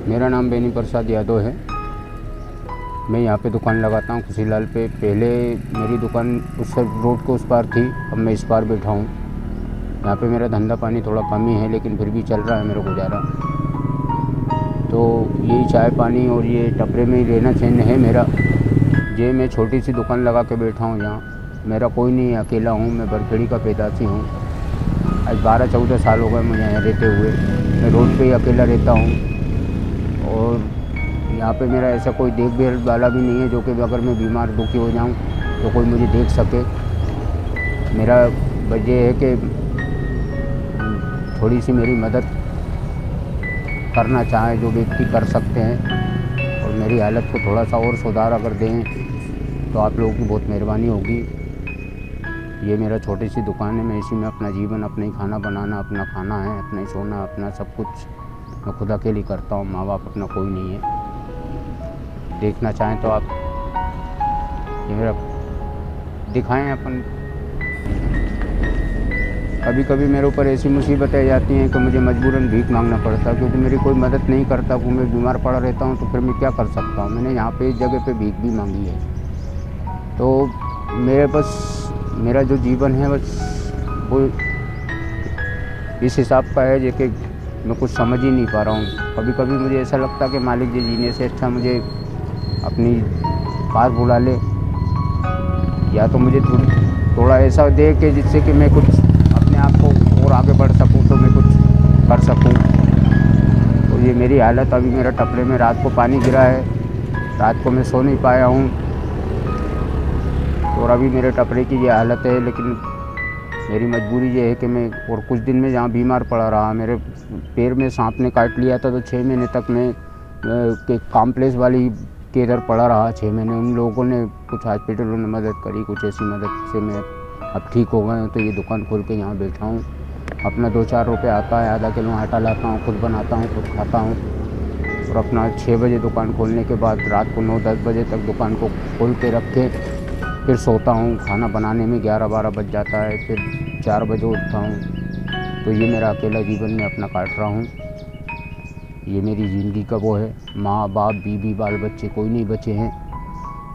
मेरा नाम बेनी प्रसाद यादव है। मैं यहाँ पे दुकान लगाता हूँ खुशीलाल पे। पहले मेरी दुकान उस रोड के उस पार थी, अब मैं इस पार बैठा हूँ। यहाँ पे मेरा धंधा पानी थोड़ा कम ही है, लेकिन फिर भी चल रहा है मेरा गुजारा। तो यही चाय पानी और ये टपरे में ही रहना चैन है मेरा। ये मैं छोटी सी दुकान लगा के बैठा हूँ यहाँ। मेरा कोई नहीं है, अकेला हूँ। मैं बरखेड़ी का पैदाशी हूँ। आज 12-14 साल हो गए मुझे यहाँ रहते हुए। मैं रोड पे ही अकेला रहता हूँ और यहाँ पे मेरा ऐसा कोई देखभाल वाला भी नहीं है जो कि अगर मैं बीमार दुखी हो जाऊँ तो कोई मुझे देख सके। मेरा वजह है कि थोड़ी सी मेरी मदद करना चाहे जो व्यक्ति कर सकते हैं, और मेरी हालत को थोड़ा सा और सुधार अगर दें तो आप लोगों की बहुत मेहरबानी होगी। ये मेरा छोटी सी दुकान है, मैं इसी में अपना जीवन, अपना ही खाना बनाना, अपना खाना है, अपना ही सोना, अपना सब कुछ मैं खुद अकेले करता हूँ। माँ बाप अपना कोई नहीं है। देखना चाहें तो आप ये मेरा दिखाएं अपन। कभी कभी मेरे ऊपर ऐसी मुसीबतें आ जाती हैं कि मुझे मजबूरन भीख मांगना पड़ता है, क्योंकि मेरी कोई मदद नहीं करता। कि मैं बीमार पड़ा रहता हूँ तो फिर मैं क्या कर सकता हूँ। मैंने यहाँ पे इस जगह पे भीख भी मांगी है। तो मेरे बस मेरा जो जीवन है बस वो इस हिसाब का है जो कि मैं कुछ समझ ही नहीं पा रहा हूँ। कभी कभी मुझे ऐसा लगता है कि मालिक जी जीने से अच्छा मुझे अपनी पास बुला ले, या तो मुझे थोड़ा ऐसा दे कि जिससे कि मैं कुछ अपने आप को और आगे बढ़ सकूँ, तो मैं कुछ कर सकूँ। तो ये मेरी हालत। अभी मेरा टपरे में रात को पानी गिरा है, रात को मैं सो नहीं पाया हूँ, और अभी मेरे टपरे की ये हालत है। लेकिन मेरी मजबूरी ये है कि मैं और कुछ दिन में जहाँ बीमार पड़ा रहा, मेरे पैर में सांप ने काट लिया था, तो 6 महीने तक मैं कॉम्प्लेक्स वाली के इधर पड़ा रहा 6 महीने। उन लोगों ने कुछ हॉस्पिटलों ने मदद करी, कुछ ऐसी मदद से मैं अब ठीक हो गया हूँ। तो ये दुकान खोल के यहाँ बैठा हूँ। अपना 2-4 रुपये आता है, आधा किलो आटा लाता हूँ, खुद बनाता हूँ, खुद खाता हूँ। और अपना 6 बजे दुकान खोलने के बाद रात को 9-10 बजे तक दुकान को खोल के रख के फिर सोता हूँ। खाना बनाने में 11-12 बज जाता है, फिर 4 बजे उठता हूँ। तो ये मेरा अकेला जीवन में अपना काट रहा हूँ। ये मेरी ज़िंदगी का वो है। माँ बाप, बीवी, बाल बच्चे कोई नहीं बचे हैं।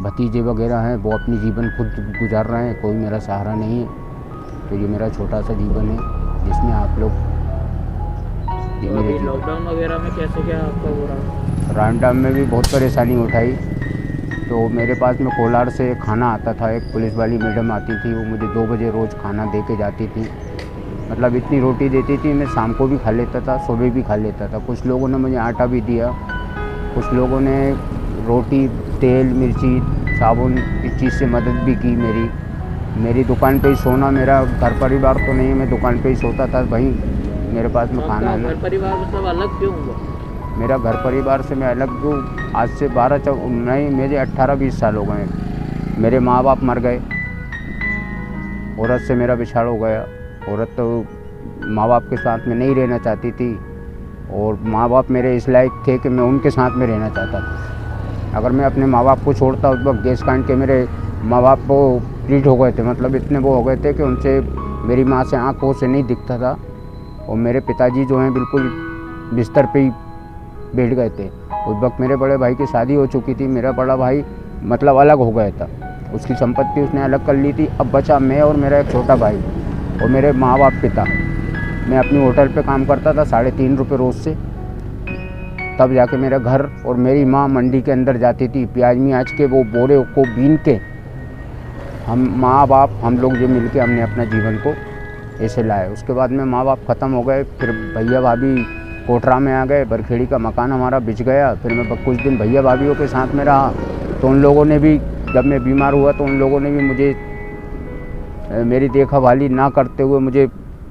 भतीजे वगैरह हैं, वो अपनी जीवन खुद गुजार रहे हैं, कोई मेरा सहारा नहीं है। तो ये मेरा छोटा सा जीवन है जिसमें आप लोग तो अभी लॉकडाउन वगैरह में कैसे क्या आपका हो रहा? लॉकडाउन में भी बहुत परेशानी उठाई। तो मेरे पास में कोलार से खाना आता था, एक पुलिस वाली मैडम आती थी, वो मुझे 2 बजे रोज़ खाना दे के जाती थी। मतलब इतनी रोटी देती थी, मैं शाम को भी खा लेता था, सुबह भी खा लेता था। कुछ लोगों ने मुझे आटा भी दिया, कुछ लोगों ने रोटी, तेल, मिर्ची, साबुन इस चीज़ से मदद भी की। मेरी दुकान पे ही सोना, मेरा घर परिवार तो नहीं है, मैं दुकान पे ही सोता था। वहीं मेरे पास में खाना है। घर परिवार मतलब अलग क्यों हुआ? मेरा घर परिवार से मैं अलग हूँ आज से 12 मेरे 18-20 साल हो गए। मेरे माँ बाप मर गए, औरत से मेरा बिछाड़ हो गया। औरत तो माँ बाप के साथ में नहीं रहना चाहती थी, और माँ बाप मेरे इस लायक थे कि मैं उनके साथ में रहना चाहता था। अगर मैं अपने माँ बाप को छोड़ता, उस वक्त गैस कांड के मेरे माँ बाप को ट्रीट हो गए थे। मतलब इतने वो हो गए थे कि उनसे, मेरी माँ से आँखों से नहीं दिखता था, और मेरे पिताजी जो हैं बिल्कुल बिस्तर पे ही बैठ गए थे। उस वक्त मेरे बड़े भाई की शादी हो चुकी थी। मेरा बड़ा भाई मतलब अलग हो गया था, उसकी संपत्ति उसने अलग कर ली थी। अब बचा मैं और मेरा एक छोटा भाई और मेरे माँ बाप पिता। मैं अपनी होटल पे काम करता था 3.5 रुपये रोज़ से। तब जाके मेरा घर, और मेरी माँ मंडी के अंदर जाती थी, प्याज मियाज के वो बोरे को बीन के हम माँ बाप हम लोग जो मिल के हमने अपना जीवन को ऐसे लाए। उसके बाद में माँ बाप ख़त्म हो गए, फिर भैया भाभी कोटरा में आ गए, बरखेड़ी का मकान हमारा बिच गया। फिर मैं कुछ दिन भैया भाभीयों के साथ में रहा। तो उन लोगों ने भी, जब मैं बीमार हुआ तो उन लोगों ने भी मुझे, मेरी देखभाली ना करते हुए मुझे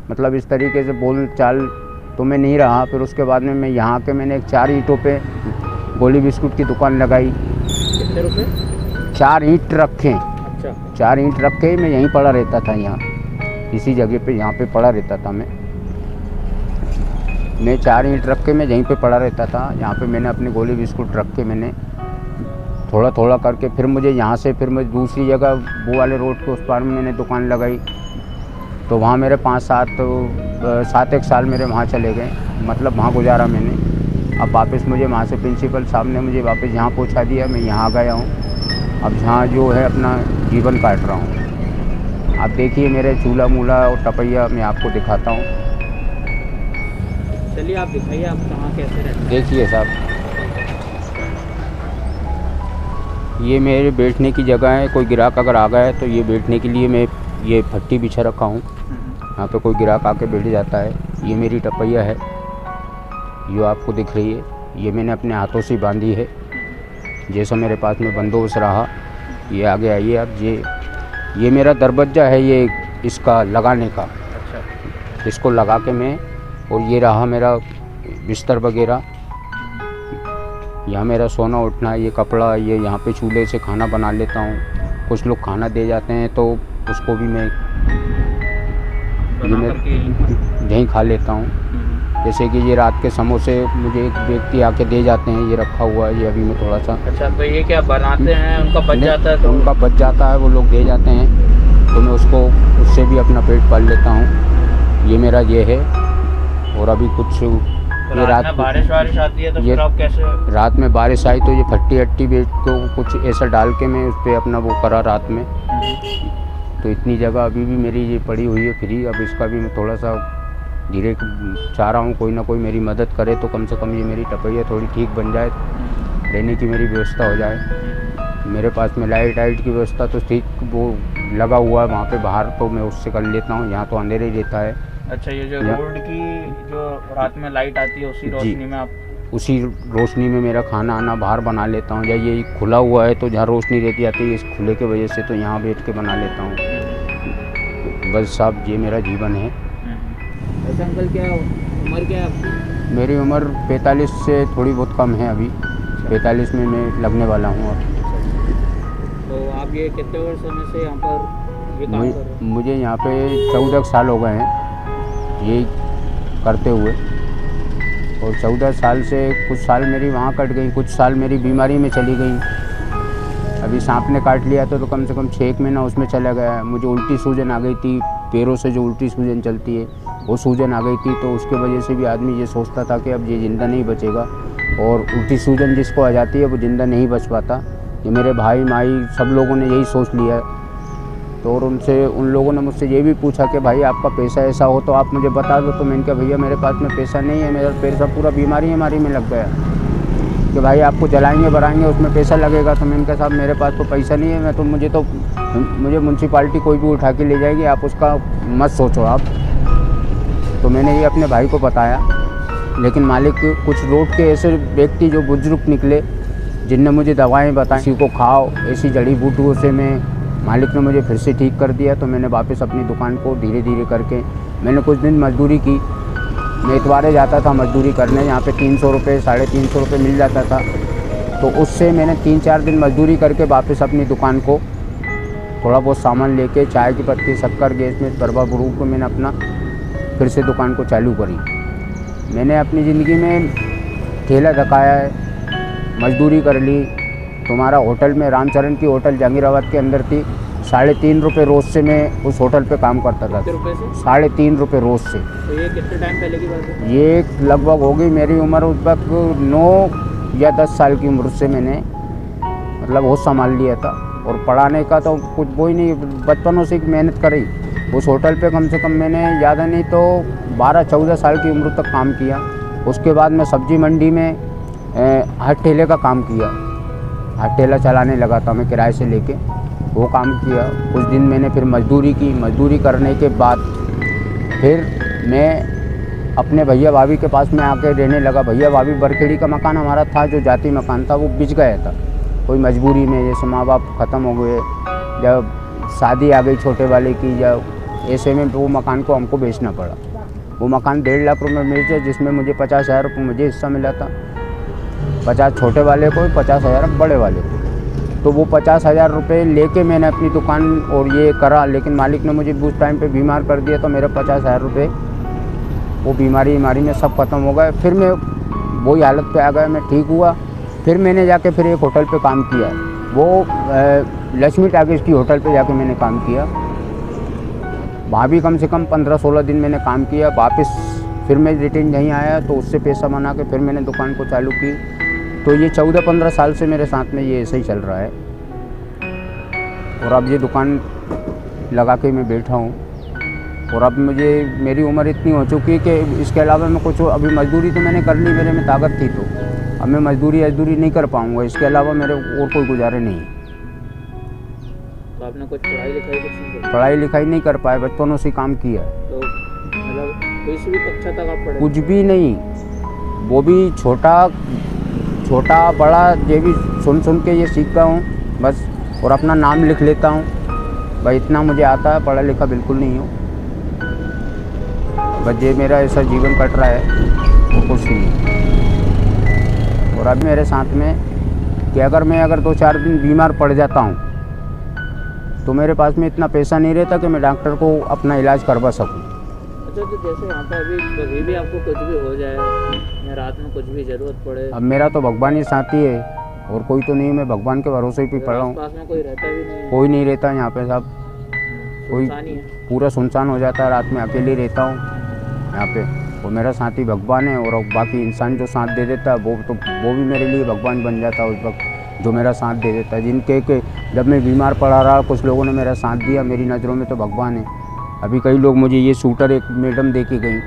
मतलब इस तरीके से बोल चाल तो मैं नहीं रहा। फिर उसके बाद में मैं यहाँ के मैंने एक 4 ईंटों पे गोली बिस्कुट की दुकान लगाई। कितने रुपए? 4 ईंट रखे। अच्छा। 4 ईंट रखे, मैं यहीं पड़ा रहता था, यहाँ इसी जगह पे यहाँ पे पड़ा रहता था मैं 4 ईंट रख के मैं यहीं पे पड़ा रहता था। यहाँ पे मैंने अपने गोली बिस्कुट रख के मैंने थोड़ा थोड़ा करके, फिर मुझे यहाँ से फिर मैं दूसरी जगह वो वाले रोड के उस पार में मैंने दुकान लगाई। तो वहाँ मेरे 5-7 एक साल मेरे वहाँ चले गए, मतलब वहाँ गुजारा मैंने। अब वापस मुझे वहाँ से प्रिंसिपल साहब ने मुझे वापस यहाँ पहुँचा दिया, मैं यहाँ गया हूँ। अब यहाँ जो है अपना जीवन काट रहा हूँ। आप देखिए मेरे चूल्हा मूल्हा और टपैया मैं आपको दिखाता हूँ। चलिए आप दिखाइए, आप कहाँ कैसे रहते हैं? देखिए साहब, ये मेरे बैठने की जगह है। कोई ग्राहक अगर आ गया है तो ये बैठने के लिए मैं ये फट्टी बिछा रखा हूँ। यहाँ पे कोई ग्राहक आके बैठ जाता है। ये मेरी टपैया है, जो आपको दिख रही है, ये मैंने अपने हाथों से बांधी है। जैसा मेरे पास में बंदोबस्त रहा, ये आगे आइए आप। ये मेरा दरवाजा है, ये इसका लगाने का। अच्छा। इसको लगा के मैं, और ये रहा मेरा बिस्तर वगैरह। यहाँ मेरा सोना उठना, ये कपड़ा, ये यहाँ पे चूल्हे से खाना बना लेता हूँ। कुछ लोग खाना दे जाते हैं तो उसको भी मैं यहीं खा लेता हूँ। जैसे कि ये रात के समोसे मुझे एक व्यक्ति आके दे जाते हैं, ये रखा हुआ है, ये अभी मैं थोड़ा सा। अच्छा, तो ये क्या बनाते हैं, उनका बच जाता है? तो उनका बच जाता है, वो लोग दे जाते हैं, तो मैं उससे भी अपना पेट पाल लेता हूँ। ये मेरा ये है। और अभी कुछ ये रात में बारिश आती है तो फिर आप कैसे? रात में बारिश आई तो ये फट्टी अट्टी बेच को कुछ ऐसा डाल के मैं उस पर अपना वो करा रात में। तो इतनी जगह अभी भी मेरी ये पड़ी हुई है फ्री। अब इसका भी मैं थोड़ा सा धीरे चाह रहा हूँ कोई ना कोई मेरी मदद करे, तो कम से कम ये मेरी टपैया थोड़ी ठीक बन जाए, रहने की मेरी व्यवस्था हो जाए। मेरे पास में लाइट की व्यवस्था तो ठीक वो लगा हुआ है वहाँ पे बाहर, तो मैं उससे कर लेता हूँ। यहाँ तो अंधेरे ही रहता है। अच्छा, ये जो रोड की जो रात में लाइट आती है उसी रोशनी में आप? उसी रोशनी में मेरा खाना आना बाहर बना लेता हूँ। या ये खुला हुआ है तो जहाँ रोशनी रहती आती है, इस खुले के वजह से तो यहाँ बैठ के बना लेता हूँ। बस साहब, ये मेरा जीवन है। अच्छा अंकल, क्या उम्र क्या है आपकी? मेरी उम्र 45 से थोड़ी बहुत कम है अभी। 45 में मैं लगने वाला हूँ अब। तो आप ये कितने वर्ष समय से यहाँ पर ये काम कर रहे हैं? मुझे यहाँ पे 14 साल हो गए हैं ये करते हुए। और 14 साल से कुछ साल मेरी वहाँ कट गई, कुछ साल मेरी बीमारी में चली गई। अभी सांप ने काट लिया तो कम से कम 6 महीना उसमें चला गया। मुझे उल्टी सूजन आ गई थी, पैरों से जो उल्टी सूजन चलती है वो सूजन आ गई थी। तो उसके वजह से भी आदमी ये सोचता था कि अब ये ज़िंदा नहीं बचेगा। और उल्टी सूजन जिसको आ जाती है वो ज़िंदा नहीं बच पाता। ये मेरे भाई माई सब लोगों ने यही सोच लिया। तो और उन लोगों ने मुझसे ये भी पूछा कि भाई आपका पैसा ऐसा हो तो आप मुझे बता दो। तो मैंने कहा भैया मेरे पास में पैसा नहीं है, मेरा पैसा पूरा बीमारी में लग गया कि भाई आपको जलाएंगे बढ़ाएंगे उसमें पैसा लगेगा। तो मैंने कहा साहब मेरे पास तो पैसा नहीं है, मुझे म्यूनसिपाल्टी कोई भी उठा के ले जाएगी, आप उसका मत सोचो आप। तो मैंने ये अपने भाई को बताया, लेकिन मालिक कुछ रोड के ऐसे व्यक्ति जो बुजुर्ग निकले जिनने मुझे दवाएं बताई, इसी को खाओ, ऐसी जड़ी बूटियों से मालिक ने मुझे फिर से ठीक कर दिया। तो मैंने वापस अपनी दुकान को धीरे धीरे करके मैंने कुछ दिन मजदूरी की। मैं इतवारे जाता था मजदूरी करने, यहाँ पे 300 रुपये 350 रुपये मिल जाता था। तो उससे मैंने 3-4 दिन मजदूरी करके वापस अपनी दुकान को थोड़ा बहुत सामान लेके चाय की पत्ती, शक्कर, गैस में दरबा बुरू को मैंने अपना फिर से दुकान को चालू करी। मैंने अपनी ज़िंदगी में ठेला धकाया है, मजदूरी कर ली। तुम्हारा होटल में रामचरण की होटल जहांगीराबाद के अंदर थी। 3.5 रुपये रोज़ से मैं उस होटल पे काम करता था। 3.5 रुपये रोज़ से। तो ये कितने टाइम पहले की बात है? ये लगभग होगी मेरी उम्र उस वक्त 9 या 10 साल की उम्र से मैंने मतलब होश संभाल लिया था। और पढ़ाने का तो कुछ वो ही नहीं, बचपनों से मेहनत करी। उस होटल पे कम से कम मैंने ज़्यादा नहीं तो 12-14 साल की उम्र तक काम किया। उसके बाद मैं सब्जी मंडी में हट ठेले का काम किया। हट ठेला चलाने लगा था मैं किराए से लेके, वो काम किया। कुछ दिन मैंने फिर मजदूरी की। मजदूरी करने के बाद फिर मैं अपने भैया भाभी के पास में आके रहने लगा। भैया भाभी बरखेड़ी का मकान हमारा था, जो जाति मकान था वो बिक गया था कोई मजबूरी में। जैसे माँ बाप ख़त्म हो गए, जब शादी आ गई छोटे वाले की, जब ऐसे में वो मकान को हमको बेचना पड़ा। वो मकान 1.5 लाख रुपये में बेचे, जिसमें मुझे 50,000 रुपये मुझे हिस्सा मिला था। 50 छोटे वाले को, 50,000 बड़े वाले को। तो वो 50,000 रुपये लेके मैंने अपनी दुकान और ये करा। लेकिन मालिक ने मुझे उस टाइम पे बीमार कर दिया, तो मेरे 50,000 रुपये वो बीमारी में सब खत्म हो गए। फिर मैं वही हालत पे आ गया, मैं ठीक हुआ। फिर मैंने जाके फिर एक होटल पे काम किया, वो लक्ष्मी टाकीज़ की होटल पे जाके मैंने काम किया। वहाँ भी कम से कम 15-16 दिन मैंने काम किया। वापस फिर मैं रिटर्न यहीं आया तो उससे पैसा बना के फिर मैंने दुकान को चालू की। तो ये 14-15 साल से मेरे साथ में ये ऐसे ही चल रहा है। और अब ये दुकान लगा के मैं बैठा हूँ। और अब मुझे मेरी उम्र इतनी हो चुकी है कि इसके अलावा मैं कुछ अभी मजदूरी तो मैंने कर ली, मेरे में ताकत थी, तो अब मैं मजदूरी नहीं कर पाऊँगा। इसके अलावा मेरे और कोई गुजारे नहीं है। तो आपने कुछ पढ़ाई लिखाई कुछ नहीं करी? पढ़ाई लिखाई नहीं कर पाए, बचपनों से काम किया। तो मतलब किसी भी कक्षा तक आप पढ़े? कुछ भी नहीं, वो भी छोटा बड़ा ये भी सुन के ये सीखता हूँ बस। और अपना नाम लिख लेता हूँ, भाई इतना मुझे आता है, पढ़ा लिखा बिल्कुल नहीं हूँ। बस ये मेरा ऐसा जीवन कट रहा है वो कुछ नहीं। और अब मेरे साथ में कि अगर मैं 2-4 दिन बीमार पड़ जाता हूँ तो मेरे पास में इतना पैसा नहीं रहता कि मैं डॉक्टर को अपना इलाज करवा सकूँ। अच्छा, तो जैसे यहाँ पे अभी कभी भी आपको कुछ भी हो जाए या रात में कुछ भी ज़रूरत पड़े? अब मेरा तो भगवान ही साथी है और कोई तो नहीं, मैं भगवान के भरोसे ही पड़ा हूँ। पास में कोई रहता भी नहीं है? कोई नहीं रहता यहाँ पे साहब, कोई सुनसान ही है? पूरा सुनसान हो जाता है। रात में अकेले रहता हूँ यहाँ पे। और मेरा साथी भगवान है। और बाकी इंसान जो साथ दे देता है वो भी मेरे लिए भगवान बन जाता है उस वक्त, जो मेरा साथ दे देता है। जिनके के जब मैं बीमार पड़ा रहा कुछ लोगों ने मेरा साथ दिया, मेरी नज़रों में तो भगवान है। अभी कई लोग मुझे ये सूटर एक मैडम दे के गई,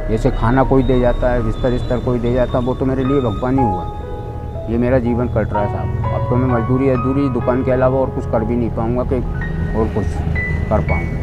जैसे खाना कोई दे जाता है, बिस्तर कोई दे जाता है, वो तो मेरे लिए भगवान ही हुआ है। ये मेरा जीवन कट रहा है साहब। अब तो मैं मजदूरी दुकान के अलावा और कुछ कर भी नहीं पाऊँगा कि और कुछ कर पाऊँ।